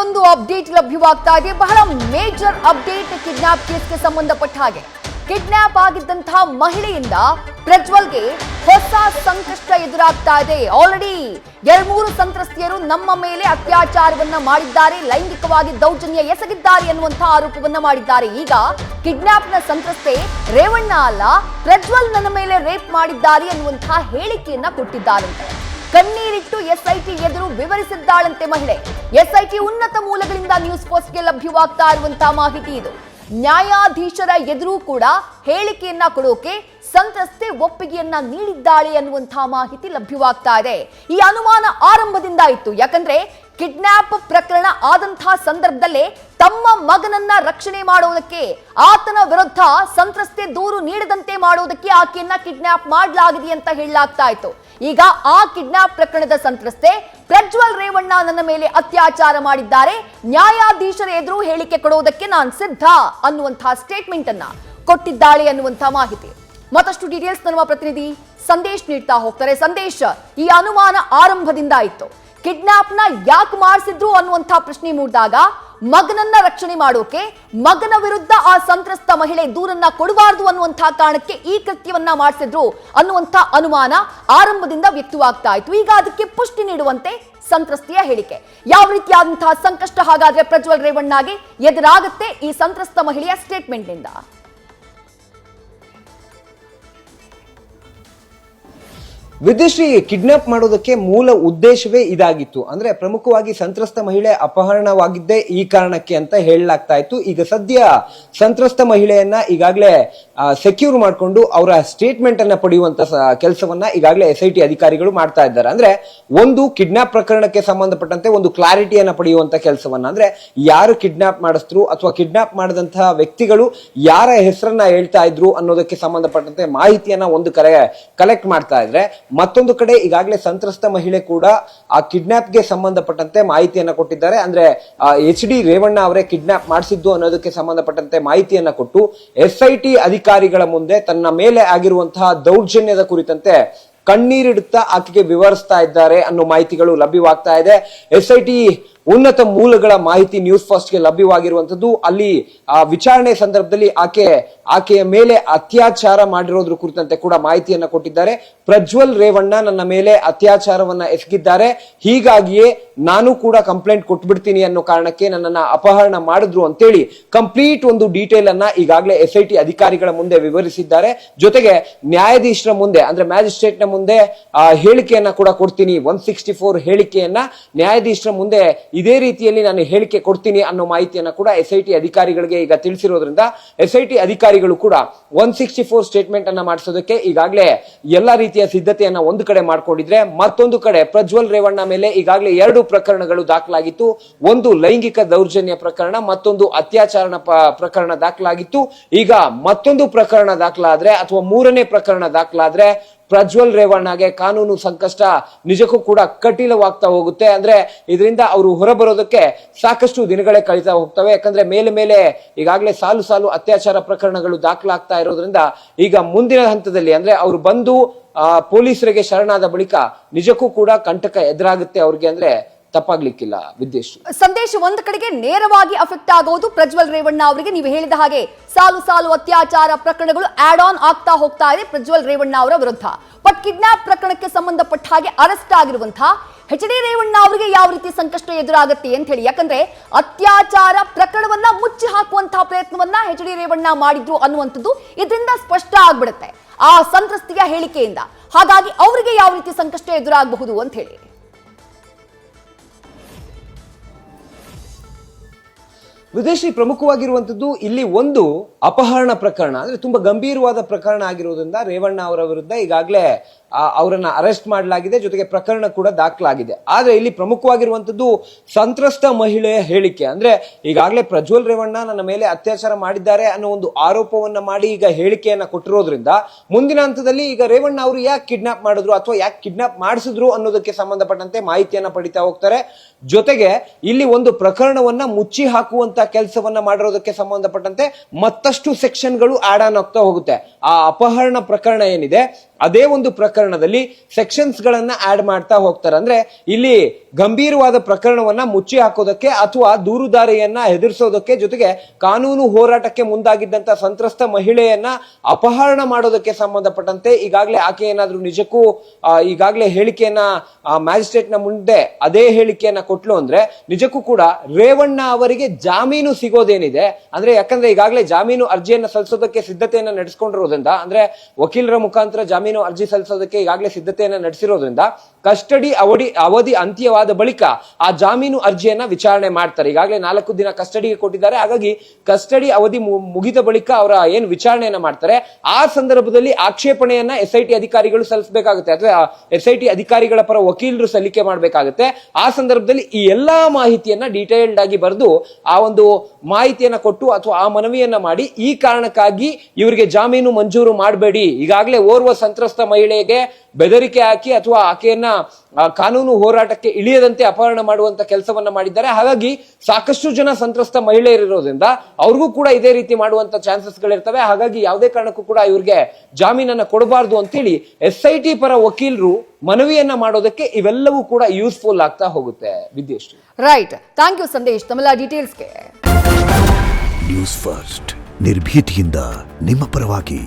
ಒಂದು ಅಪ್ಡೇಟ್ ಲಭ್ಯವಾಗ್ತಾ ಇದೆ. ಬಹಳ ಮೇಜರ್ ಅಪ್ಡೇಟ್ ಕಿಡ್ನಾಪ್ ಕೇಸ್ಗೆ ಸಂಬಂಧಪಟ್ಟ ಹಾಗೆ. ಕಿಡ್ನಾಪ್ ಆಗಿದ್ದಂತಹ ಮಹಿಳೆಯಿಂದ ಪ್ರಜ್ವಲ್ಗೆ ಹೊಸ ಸಂಕಷ್ಟ ಎದುರಾಗ್ತಾ ಇದೆ. ಆಲ್ರೆಡಿ 2-3 ಸಂತ್ರಸ್ತೆಯರು ನಮ್ಮ ಮೇಲೆ ಅತ್ಯಾಚಾರವನ್ನ ಮಾಡಿದ್ದಾರೆ, ಲೈಂಗಿಕವಾಗಿ ದೌರ್ಜನ್ಯ ಎಸಗಿದ್ದಾರೆ ಅನ್ನುವಂತಹ ಆರೋಪವನ್ನ ಮಾಡಿದ್ದಾರೆ. ಈಗ ಕಿಡ್ನಾಪ್ನ ಸಂತ್ರಸ್ತೆ ರೇವಣ್ಣ ಅಲ್ಲ, ಪ್ರಜ್ವಲ್ ನನ್ನ ಮೇಲೆ ರೇಪ್ ಮಾಡಿದ್ದಾರೆ ಅನ್ನುವಂತಹ ಹೇಳಿಕೆಯನ್ನ ಕೊಟ್ಟಿದ್ದಾರಂತೆ. ಕಣ್ಣೀರಿಟ್ಟು ಎಸ್ಐಟಿ ಎದುರು ವಿವರಿಸಿದ್ದಾಳಂತೆ ಮಹಿಳೆ. ಎಸ್ಐಟಿ ಉನ್ನತ ಮೂಲಗಳಿಂದ ನ್ಯೂಸ್ ಪೋಸ್ಟ್ಗೆ ಲಭ್ಯವಾಗ್ತಾ ಇರುವಂತಹ ಮಾಹಿತಿ ಇದು. ನ್ಯಾಯಾಧೀಶರ ಎದುರು ಕೂಡ ಹೇಳಿಕೆಯನ್ನ ಕೊಡೋಕೆ ಸಂತ್ರಸ್ತೆ ಒಪ್ಪಿಗೆಯನ್ನ ನೀಡಿದ್ದಾಳೆ ಅನ್ನುವಂತಹ ಮಾಹಿತಿ ಲಭ್ಯವಾಗ್ತಾ ಇದೆ. ಈ ಅನುಮಾನ ಆರಂಭದಿಂದ ಇತ್ತು. ಯಾಕಂದ್ರೆ ಕಿಡ್ನಾಪ್ ಪ್ರಕರಣ ಆದಂತಹ ಸಂದರ್ಭದಲ್ಲೇ ತಮ್ಮ ಮಗನನ್ನ ರಕ್ಷಣೆ ಮಾಡೋದಕ್ಕೆ, ಆತನ ವಿರುದ್ಧ ಸಂತ್ರಸ್ತೆ ದೂರು ನೀಡದಂತೆ ಮಾಡೋದಕ್ಕೆ ಆಕೆಯನ್ನ ಕಿಡ್ನಾಪ್ ಮಾಡಲಾಗಿದೆ ಅಂತ ಹೇಳಲಾಗ್ತಾ ಇತ್ತು. ಈಗ ಆ ಕಿಡ್ನಾಪ್ ಪ್ರಕರಣದ ಸಂತ್ರಸ್ತೆ ಪ್ರಜ್ವಲ್ ರೇವಣ್ಣ ನನ್ನ ಮೇಲೆ ಅತ್ಯಾಚಾರ ಮಾಡಿದ್ದಾರೆ, ನ್ಯಾಯಾಧೀಶರ ಎದುರು ಹೇಳಿಕೆ ಕೊಡೋದಕ್ಕೆ ನಾನು ಸಿದ್ಧ ಅನ್ನುವಂತಹ ಸ್ಟೇಟ್ಮೆಂಟ್ ಅನ್ನ ಕೊಟ್ಟಿದ್ದಾಳೆ ಅನ್ನುವಂತಹ ಮಾಹಿತಿ. ಮತ್ತಷ್ಟು ಡೀಟೇಲ್ಸ್ ನಮ್ಮ ಪ್ರತಿನಿಧಿ ಸಂದೇಶ್ ನೀಡ್ತಾ ಹೋಗ್ತಾರೆ. ಸಂದೇಶ್, ಈ ಅನುಮಾನ ಆರಂಭದಿಂದ ಇತ್ತು. ಕಿಡ್ನಾಪ್ನ ಯಾಕೆ ಮಾಡಿಸಿದ್ರು ಅನ್ನುವಂಥ ಪ್ರಶ್ನೆ ಮೂಡಿದಾಗ ಮಗನನ್ನ ರಕ್ಷಣೆ ಮಾಡೋಕೆ, ಮಗನ ವಿರುದ್ಧ ಆ ಸಂತ್ರಸ್ತ ಮಹಿಳೆ ದೂರನ್ನ ಕೊಡಬಾರದು ಅನ್ನುವಂತಹ ಕಾರಣಕ್ಕೆ ಈ ಕೃತ್ಯವನ್ನ ಮಾಡಿಸಿದ್ರು ಅನ್ನುವಂಥ ಅನುಮಾನ ಆರಂಭದಿಂದ ವ್ಯಕ್ತವಾಗ್ತಾ ಇತ್ತು. ಈಗ ಅದಕ್ಕೆ ಪುಷ್ಟಿ ನೀಡುವಂತೆ ಸಂತ್ರಸ್ತೆಯ ಹೇಳಿಕೆ. ಯಾವ ರೀತಿಯಾದಂತಹ ಸಂಕಷ್ಟ ಹಾಗಾದ್ರೆ ಪ್ರಜ್ವಲ್ ರೇವಣ್ಣಗೆ ಎದುರಾಗುತ್ತೆ ಈ ಸಂತ್ರಸ್ತ ಮಹಿಳೆಯ ಸ್ಟೇಟ್ಮೆಂಟ್ ನಿಂದ? ವಿದ್ಯುಶ್ರೀ ಕಿಡ್ನಾಪ್ ಮಾಡೋದಕ್ಕೆ ಮೂಲ ಉದ್ದೇಶವೇ ಇದಾಗಿತ್ತು. ಅಂದ್ರೆ ಪ್ರಮುಖವಾಗಿ ಸಂತ್ರಸ್ತ ಮಹಿಳೆ ಅಪಹರಣವಾಗಿದ್ದೇ ಈ ಕಾರಣಕ್ಕೆ ಅಂತ ಹೇಳಲಾಗ್ತಾ ಇತ್ತು. ಈಗ ಸದ್ಯ ಸಂತ್ರಸ್ತ ಮಹಿಳೆಯನ್ನ ಈಗಾಗಲೇ ಸೆಕ್ಯೂರ್ ಮಾಡಿಕೊಂಡು ಅವರ ಸ್ಟೇಟ್ಮೆಂಟ್ ಅನ್ನ ಪಡೆಯುವಂತ ಕೆಲಸವನ್ನ ಈಗಾಗಲೇ SIT ಅಧಿಕಾರಿಗಳು ಮಾಡ್ತಾ ಇದ್ದಾರೆ. ಅಂದ್ರೆ ಒಂದು ಕಿಡ್ನಾಪ್ ಪ್ರಕರಣಕ್ಕೆ ಸಂಬಂಧಪಟ್ಟಂತೆ ಒಂದು ಕ್ಲಾರಿಟಿಯನ್ನ ಪಡೆಯುವಂತ ಕೆಲಸವನ್ನ, ಅಂದ್ರೆ ಯಾರು ಕಿಡ್ನಾಪ್ ಮಾಡಿಸಿದ್ರು ಅಥವಾ ಕಿಡ್ನಾಪ್ ಮಾಡಿದಂತಹ ವ್ಯಕ್ತಿಗಳು ಯಾರ ಹೆಸರನ್ನ ಹೇಳ್ತಾ ಇದ್ರು ಅನ್ನೋದಕ್ಕೆ ಸಂಬಂಧಪಟ್ಟಂತೆ ಮಾಹಿತಿಯನ್ನ ಒಂದು ಕಡೆ ಕಲೆಕ್ಟ್ ಮಾಡ್ತಾ ಇದ್ರೆ, ಮತ್ತೊಂದು ಕಡೆ ಈಗಾಗಲೇ ಸಂತ್ರಸ್ತ ಮಹಿಳೆ ಕೂಡ ಆ ಕಿಡ್ನಾಪ್ಗೆ ಸಂಬಂಧಪಟ್ಟಂತೆ ಮಾಹಿತಿಯನ್ನ ಕೊಟ್ಟಿದ್ದಾರೆ. ಅಂದ್ರೆ HD ರೇವಣ್ಣ ಅವರೇ ಕಿಡ್ನಾಪ್ ಮಾಡಿಸಿದ್ದು ಅನ್ನೋದಕ್ಕೆ ಸಂಬಂಧಪಟ್ಟಂತೆ ಮಾಹಿತಿಯನ್ನ ಕೊಟ್ಟು SIT ಅಧಿಕಾರಿಗಳ ಮುಂದೆ ತನ್ನ ಮೇಲೆ ಆಗಿರುವಂತಹ ದೌರ್ಜನ್ಯದ ಕುರಿತಂತೆ ಕಣ್ಣೀರಿಡುತ್ತಾ ಆಕೆಗೆ ವಿವರಿಸ್ತಾ ಇದ್ದಾರೆ ಅನ್ನೋ ಮಾಹಿತಿಗಳು ಲಭ್ಯವಾಗ್ತಾ ಇದೆ. SIT ಉನ್ನತ ಮೂಲಗಳ ಮಾಹಿತಿ ನ್ಯೂಸ್ ಫಸ್ಟ್ಗೆ ಲಭ್ಯವಾಗಿರುವಂತದ್ದು. ಅಲ್ಲಿ ಆ ವಿಚಾರಣೆ ಸಂದರ್ಭದಲ್ಲಿ ಆಕೆಯ ಮೇಲೆ ಅತ್ಯಾಚಾರ ಮಾಡಿರೋದ್ರ ಕುರಿತಂತೆ ಕೂಡ ಮಾಹಿತಿಯನ್ನ ಕೊಟ್ಟಿದ್ದಾರೆ. ಪ್ರಜ್ವಲ್ ರೇವಣ್ಣ ನನ್ನ ಮೇಲೆ ಅತ್ಯಾಚಾರವನ್ನ ಎಸಗಿದ್ದಾರೆ, ಹೀಗಾಗಿಯೇ ನಾನು ಕೂಡ ಕಂಪ್ಲೇಂಟ್ ಕೊಟ್ಬಿಡ್ತೀನಿ ಅನ್ನೋ ಕಾರಣಕ್ಕೆ ನನ್ನನ್ನ ಅಪಹರಣ ಮಾಡಿದ್ರು ಅಂತೇಳಿ ಕಂಪ್ಲೀಟ್ ಒಂದು ಡೀಟೇಲ್ ಅನ್ನ ಈಗಾಗಲೇ SIT ಅಧಿಕಾರಿಗಳ ಮುಂದೆ ವಿವರಿಸಿದ್ದಾರೆ. ಜೊತೆಗೆ ನ್ಯಾಯಾಧೀಶರ ಮುಂದೆ, ಅಂದ್ರೆ ಮ್ಯಾಜಿಸ್ಟ್ರೇಟ್ ನ ಮುಂದೆ ಹೇಳಿಕೆಯನ್ನ ಕೂಡ ಕೊಡ್ತೀನಿ, 164 ಹೇಳಿಕೆಯನ್ನ ನ್ಯಾಯಾಧೀಶರ ಮುಂದೆ ಇದೇ ರೀತಿಯಲ್ಲಿ ನಾನು ಹೇಳಿಕೆ ಕೊಡ್ತೀನಿ ಅನ್ನೋ ಮಾಹಿತಿಯನ್ನ ಕೂಡ SIT ಅಧಿಕಾರಿಗಳಿಗೆ ಈಗ ತಿಳಿಸಿರೋದ್ರಿಂದ SIT ಅಧಿಕಾರಿಗಳು ಕೂಡ 164 ಸ್ಟೇಟ್ಮೆಂಟ್ ಅನ್ನ ಮಾಡಿಸೋದಕ್ಕೆ ಈಗಾಗಲೇ ಎಲ್ಲಾ ರೀತಿಯ ಸಿದ್ಧತೆಯನ್ನ ಒಂದು ಕಡೆ ಮಾಡ್ಕೊಂಡಿದ್ರೆ, ಮತ್ತೊಂದು ಕಡೆ ಪ್ರಜ್ವಲ್ ರೇವಣ್ಣ ಮೇಲೆ ಈಗಾಗಲೇ 2 ಪ್ರಕರಣಗಳು ದಾಖಲಾಗಿತ್ತು. ಒಂದು ಲೈಂಗಿಕ ದೌರ್ಜನ್ಯ ಪ್ರಕರಣ, ಮತ್ತೊಂದು ಅತ್ಯಾಚಾರ ಪ್ರಕರಣ ದಾಖಲಾಗಿತ್ತು. ಈಗ ಮತ್ತೊಂದು ಪ್ರಕರಣ ದಾಖಲಾದ್ರೆ ಅಥವಾ 3ನೇ ಪ್ರಕರಣ ದಾಖಲಾದ್ರೆ ಪ್ರಜ್ವಲ್ ರೇವಣ್ಣಗೆ ಕಾನೂನು ಸಂಕಷ್ಟ ನಿಜಕ್ಕೂ ಕೂಡ ಕಠಿಣವಾಗ್ತಾ ಹೋಗುತ್ತೆ. ಅಂದ್ರೆ ಇದರಿಂದ ಅವರು ಹೊರಬರೋದಕ್ಕೆ ಸಾಕಷ್ಟು ದಿನಗಳೇ ಕಳೀತಾ ಹೋಗ್ತವೆ. ಯಾಕಂದ್ರೆ ಮೇಲೆ ಈಗಾಗಲೇ ಸಾಲು ಅತ್ಯಾಚಾರ ಪ್ರಕರಣಗಳು ದಾಖಲಾಗ್ತಾ ಇರೋದ್ರಿಂದ ಈಗ ಮುಂದಿನ ಹಂತದಲ್ಲಿ, ಅಂದ್ರೆ ಅವರು ಬಂದು ಪೊಲೀಸರಿಗೆ ಶರಣಾದ ಬಳಿಕ ನಿಜಕ್ಕೂ ಕೂಡ ಕಂಟಕ ಎದುರಾಗುತ್ತೆ ಅವ್ರಿಗೆ, ಅಂದ್ರೆ ತಪ್ಪಾಗ್ಲಿಕ್ಕಿಲ್ಲ. ವಿದ್ಯೇಶ್, ಸಂದೇಶ ಒಂದ್ ಕಡೆಗೆ ನೇರವಾಗಿ ಅಫೆಕ್ಟ್ ಆಗೋದು ಪ್ರಜ್ವಲ್ ರೇವಣ್ಣ ಅವರಿಗೆ. ನೀವು ಹೇಳಿದ ಹಾಗೆ ಸಾಲು ಅತ್ಯಾಚಾರ ಪ್ರಕರಣಗಳು ಆಡ್ ಆನ್ ಆಗ್ತಾ ಹೋಗ್ತಾ ಇದೆ ಪ್ರಜ್ವಲ್ ರೇವಣ್ಣ ಅವರ ವಿರುದ್ಧ. ಬಟ್ ಕಿಡ್ನಾಪ್ ಪ್ರಕರಣಕ್ಕೆ ಸಂಬಂಧಪಟ್ಟ ಹಾಗೆ ಅರೆಸ್ಟ್ ಆಗಿರುವಂತಹ HD ರೇವಣ್ಣ ಅವರಿಗೆ ಯಾವ ರೀತಿ ಸಂಕಷ್ಟ ಎದುರಾಗುತ್ತೆ ಅಂತ ಹೇಳಿ, ಯಾಕಂದ್ರೆ ಅತ್ಯಾಚಾರ ಪ್ರಕರಣವನ್ನ ಮುಚ್ಚಿ ಹಾಕುವಂತಹ ಪ್ರಯತ್ನವನ್ನ HD ರೇವಣ್ಣ ಮಾಡಿದ್ರು ಅನ್ನುವಂಥದ್ದು ಇದರಿಂದ ಸ್ಪಷ್ಟ ಆಗ್ಬಿಡುತ್ತೆ ಆ ಸಂತ್ರಸ್ತೆಯ ಹೇಳಿಕೆಯಿಂದ. ಹಾಗಾಗಿ ಅವರಿಗೆ ಯಾವ ರೀತಿ ಸಂಕಷ್ಟ ಎದುರಾಗಬಹುದು ಅಂತ ಹೇಳಿ. ವಿದೇಶಿ ಪ್ರಮುಖವಾಗಿರುವಂತದ್ದು ಇಲ್ಲಿ ಒಂದು ಅಪಹರಣ ಪ್ರಕರಣ, ಅಂದ್ರೆ ತುಂಬಾ ಗಂಭೀರವಾದ ಪ್ರಕರಣ ಆಗಿರೋದ್ರಿಂದ ರೇವಣ್ಣ ಅವರ ವಿರುದ್ಧ ಈಗಾಗಲೇ ಅವರನ್ನ ಅರೆಸ್ಟ್ ಮಾಡಲಾಗಿದೆ, ಜೊತೆಗೆ ಪ್ರಕರಣ ಕೂಡ ದಾಖಲಾಗಿದೆ. ಆದ್ರೆ ಇಲ್ಲಿ ಪ್ರಮುಖವಾಗಿರುವಂತದ್ದು ಸಂತ್ರಸ್ತ ಮಹಿಳೆಯ ಹೇಳಿಕೆ. ಅಂದ್ರೆ ಈಗಾಗಲೇ ಪ್ರಜ್ವಲ್ ರೇವಣ್ಣ ನನ್ನ ಮೇಲೆ ಅತ್ಯಾಚಾರ ಮಾಡಿದ್ದಾರೆ ಅನ್ನೋ ಒಂದು ಆರೋಪವನ್ನ ಮಾಡಿ ಈಗ ಹೇಳಿಕೆಯನ್ನ ಕೊಟ್ಟಿರೋದ್ರಿಂದ ಮುಂದಿನ ಹಂತದಲ್ಲಿ ಈಗ ರೇವಣ್ಣ ಅವರು ಯಾಕೆ ಕಿಡ್ನಾಪ್ ಮಾಡಿದ್ರು ಅಥವಾ ಯಾಕೆ ಕಿಡ್ನಾಪ್ ಮಾಡಿಸಿದ್ರು ಅನ್ನೋದಕ್ಕೆ ಸಂಬಂಧಪಟ್ಟಂತೆ ಮಾಹಿತಿಯನ್ನ ಪಡಿತಾ ಹೋಗ್ತಾರೆ. ಜೊತೆಗೆ ಇಲ್ಲಿ ಒಂದು ಪ್ರಕರಣವನ್ನ ಮುಚ್ಚಿ ಹಾಕುವಂತ ಕೆಲಸವನ್ನ ಮಾಡಿರೋದಕ್ಕೆ ಸಂಬಂಧಪಟ್ಟಂತೆ ಮತ್ತಷ್ಟು ಸೆಕ್ಷನ್ಗಳು ಆಡ್ ಆನ್ ಆಗ್ತಾ ಹೋಗುತ್ತೆ. ಆ ಅಪಹರಣ ಪ್ರಕರಣ ಏನಿದೆ ಅದೇ ಒಂದು ಪ್ರಕರಣದಲ್ಲಿ ಸೆಕ್ಷನ್ಸ್ ಗಳನ್ನ ಆಡ್ ಮಾಡ್ತಾ ಹೋಗ್ತಾರೆ. ಅಂದ್ರೆ ಇಲ್ಲಿ ಗಂಭೀರವಾದ ಪ್ರಕರಣವನ್ನ ಮುಚ್ಚಿ ಹಾಕೋದಕ್ಕೆ ಅಥವಾ ದೂರುದಾರಿಯನ್ನ ಹೆದರಿಸೋದಕ್ಕೆ, ಜೊತೆಗೆ ಕಾನೂನು ಹೋರಾಟಕ್ಕೆ ಮುಂದಾಗಿದ್ದಂತ ಸಂತ್ರಸ್ತ ಮಹಿಳೆಯನ್ನ ಅಪಹರಣ ಮಾಡೋದಕ್ಕೆ ಸಂಬಂಧಪಟ್ಟಂತೆ ಈಗಾಗಲೇ ಆಕೆ ಏನಾದ್ರೂ ನಿಜಕ್ಕೂ ಈಗಾಗಲೇ ಹೇಳಿಕೆಯನ್ನ ಮ್ಯಾಜಿಸ್ಟ್ರೇಟ್ ನ ಮುಂದೆ ಅದೇ ಹೇಳಿಕೆಯನ್ನ ಕೊಟ್ಲು ಅಂದ್ರೆ ನಿಜಕ್ಕೂ ಕೂಡ ರೇವಣ್ಣ ಅವರಿಗೆ ಜಾಮೀನು ಸಿಗೋದೇನಿದೆ ಅಂದ್ರೆ, ಯಾಕಂದ್ರೆ ಈಗಾಗಲೇ ಜಾಮೀನು ಅರ್ಜಿಯನ್ನ ಸಲ್ಲಿಸೋದಕ್ಕೆ ಸಿದ್ಧತೆಯನ್ನ ನಡೆಸಿಕೊಂಡಿರೋದ್ರಿಂದ, ಅಂದ್ರೆ ವಕೀಲರ ಮುಖಾಂತರ ಜಾಮೀನು ಅರ್ಜಿ ಸಲ್ಲಿಸೋದಕ್ಕೆ ಈಗಾಗಲೇ ಸಿದ್ಧತೆಯನ್ನ ನಡೆಸಿರೋದ್ರಿಂದ ಕಸ್ಟಡಿ ಅವಧಿ ಅಂತ್ಯವಾದ ಬಳಿಕ ಆ ಜಾಮೀನು ಅರ್ಜಿಯನ್ನ ವಿಚಾರಣೆ ಮಾಡ್ತಾರೆ. ಈಗಾಗಲೇ 4 ದಿನ ಕಸ್ಟಡಿಗೆ ಕೊಟ್ಟಿದ್ದಾರೆ. ಹಾಗಾಗಿ ಕಸ್ಟಡಿ ಅವಧಿ ಮುಗಿದ ಬಳಿಕ ಅವರ ಏನು ವಿಚಾರಣೆಯನ್ನ ಮಾಡ್ತಾರೆ, ಆ ಸಂದರ್ಭದಲ್ಲಿ ಆಕ್ಷೇಪಣೆಯನ್ನ SIT ಅಧಿಕಾರಿಗಳು ಸಲ್ಲಿಸಬೇಕಾಗುತ್ತೆ ಅಥವಾ SIT ಅಧಿಕಾರಿಗಳ ಪರ ವಕೀಲರು ಸಲ್ಲಿಕೆ ಮಾಡಬೇಕಾಗುತ್ತೆ. ಆ ಸಂದರ್ಭದಲ್ಲಿ ಈ ಎಲ್ಲಾ ಮಾಹಿತಿಯನ್ನ ಡೀಟೇಲ್ಡ್ ಆಗಿ ಬರೆದು ಆ ಒಂದು ಮಾಹಿತಿಯನ್ನ ಕೊಟ್ಟು ಅಥವಾ ಆ ಮನವಿಯನ್ನ ಮಾಡಿ ಈ ಕಾರಣಕ್ಕಾಗಿ ಇವರಿಗೆ ಜಾಮೀನು ಮಂಜೂರು ಮಾಡಬೇಡಿ, ಈಗಾಗಲೇ ಓರ್ವ ಸಂತ್ರಸ್ತ ಮಹಿಳೆಗೆ ಬೆದರಿಕೆ ಹಾಕಿ ಅಥವಾ ಆಕೆಯನ್ನ ಕಾನೂನು ಹೋರಾಟಕ್ಕೆ ಇಳಿಯದಂತೆ ಅಪಹರಣ ಮಾಡುವಂತ ಕೆಲಸವನ್ನ ಮಾಡಿದ್ದಾರೆ. ಹಾಗಾಗಿ ಸಾಕಷ್ಟು ಜನ ಸಂತ್ರಸ್ತ ಮಹಿಳೆಯರಿರೋದ್ರಿಂದ ಅವ್ರಿಗೂ ಕೂಡ ಇದೇ ರೀತಿ ಮಾಡುವಂತ ಚಾನ್ಸಸ್ ಗಳಿರ್ತವೆ. ಹಾಗಾಗಿ ಯಾವುದೇ ಕಾರಣಕ್ಕೂ ಕೂಡ ಇವ್ರಿಗೆ ಜಾಮೀನನ್ನ ಕೊಡಬಾರ್ದು ಅಂತೇಳಿ SIT ಪರ ವಕೀಲರು ಮನವಿಯನ್ನ ಮಾಡೋದಕ್ಕೆ ಇವೆಲ್ಲವೂ ಕೂಡ ಯೂಸ್ಫುಲ್ ಆಗ್ತಾ ಹೋಗುತ್ತೆ. ವಿದ್ಯೇಶ್ರೀ, ರೈಟ್, ಥ್ಯಾಂಕ್ ಯು ಸಂದೇಶ್ ತಮ್ಮೆಲ್ಲ ಡೀಟೇಲ್ಸ್ಗೆ. ನ್ಯೂಸ್ ಫಸ್ಟ್ ನಿರ್ಭೀತಿಯಿಂದ ನಿಮ್ಮ ಪರವಾಗಿ.